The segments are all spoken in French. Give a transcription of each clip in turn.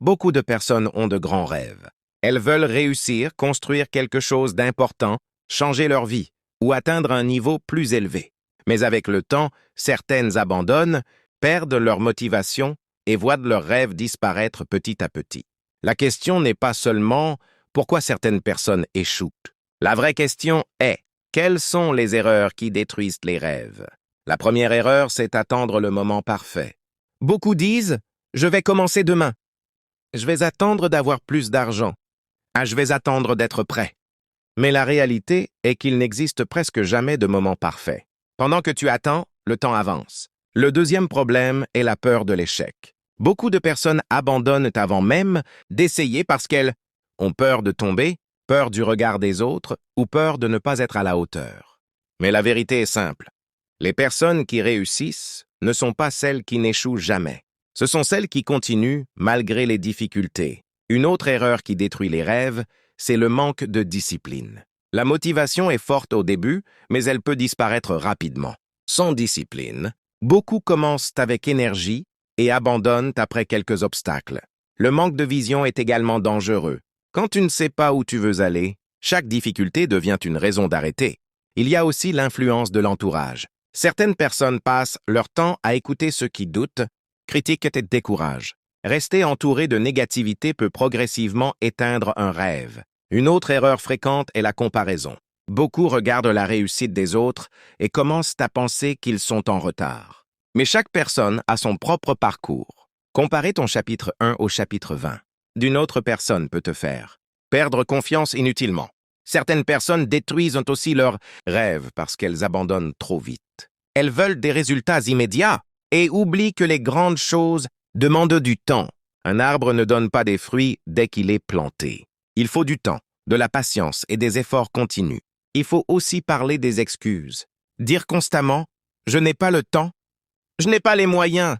Beaucoup de personnes ont de grands rêves. Elles veulent réussir, construire quelque chose d'important, changer leur vie ou atteindre un niveau plus élevé. Mais avec le temps, certaines abandonnent, perdent leur motivation et voient leurs rêves disparaître petit à petit. La question n'est pas seulement pourquoi certaines personnes échouent. La vraie question est quelles sont les erreurs qui détruisent les rêves? La première erreur, c'est attendre le moment parfait. Beaucoup disent « je vais commencer demain ». Je vais attendre d'avoir plus d'argent. Ah, je vais attendre d'être prêt. Mais la réalité est qu'il n'existe presque jamais de moment parfait. Pendant que tu attends, le temps avance. Le deuxième problème est la peur de l'échec. Beaucoup de personnes abandonnent avant même d'essayer parce qu'elles ont peur de tomber, peur du regard des autres ou peur de ne pas être à la hauteur. Mais la vérité est simple. Les personnes qui réussissent ne sont pas celles qui n'échouent jamais. Ce sont celles qui continuent malgré les difficultés. Une autre erreur qui détruit les rêves, c'est le manque de discipline. La motivation est forte au début, mais elle peut disparaître rapidement. Sans discipline, beaucoup commencent avec énergie et abandonnent après quelques obstacles. Le manque de vision est également dangereux. Quand tu ne sais pas où tu veux aller, chaque difficulté devient une raison d'arrêter. Il y a aussi l'influence de l'entourage. Certaines personnes passent leur temps à écouter ceux qui doutent, critiquent et te découragent. Rester entouré de négativité peut progressivement éteindre un rêve. Une autre erreur fréquente est la comparaison. Beaucoup regardent la réussite des autres et commencent à penser qu'ils sont en retard. Mais chaque personne a son propre parcours. Comparer ton chapitre 1 au chapitre 20 d'une autre personne peut te faire perdre confiance inutilement. Certaines personnes détruisent aussi leurs rêves parce qu'elles abandonnent trop vite. Elles veulent des résultats immédiats et oublient que les grandes choses demandent du temps. Un arbre ne donne pas des fruits dès qu'il est planté. Il faut du temps, de la patience et des efforts continus. Il faut aussi parler des excuses. Dire constamment « je n'ai pas le temps »,« je n'ai pas les moyens »,«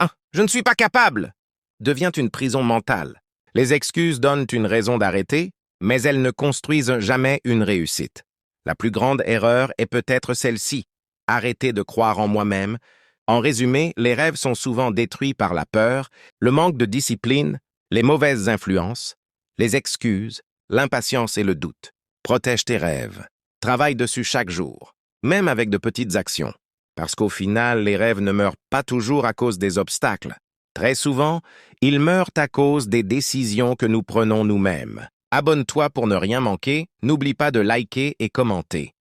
ah, je ne suis pas capable » devient une prison mentale. Les excuses donnent une raison d'arrêter, mais elles ne construisent jamais une réussite. La plus grande erreur est peut-être celle-ci. Arrêter de croire en moi-même. En résumé, les rêves sont souvent détruits par la peur, le manque de discipline, les mauvaises influences, les excuses, l'impatience et le doute. Protège tes rêves. Travaille dessus chaque jour, même avec de petites actions. Parce qu'au final, les rêves ne meurent pas toujours à cause des obstacles. Très souvent, ils meurent à cause des décisions que nous prenons nous-mêmes. Abonne-toi pour ne rien manquer, n'oublie pas de liker et commenter.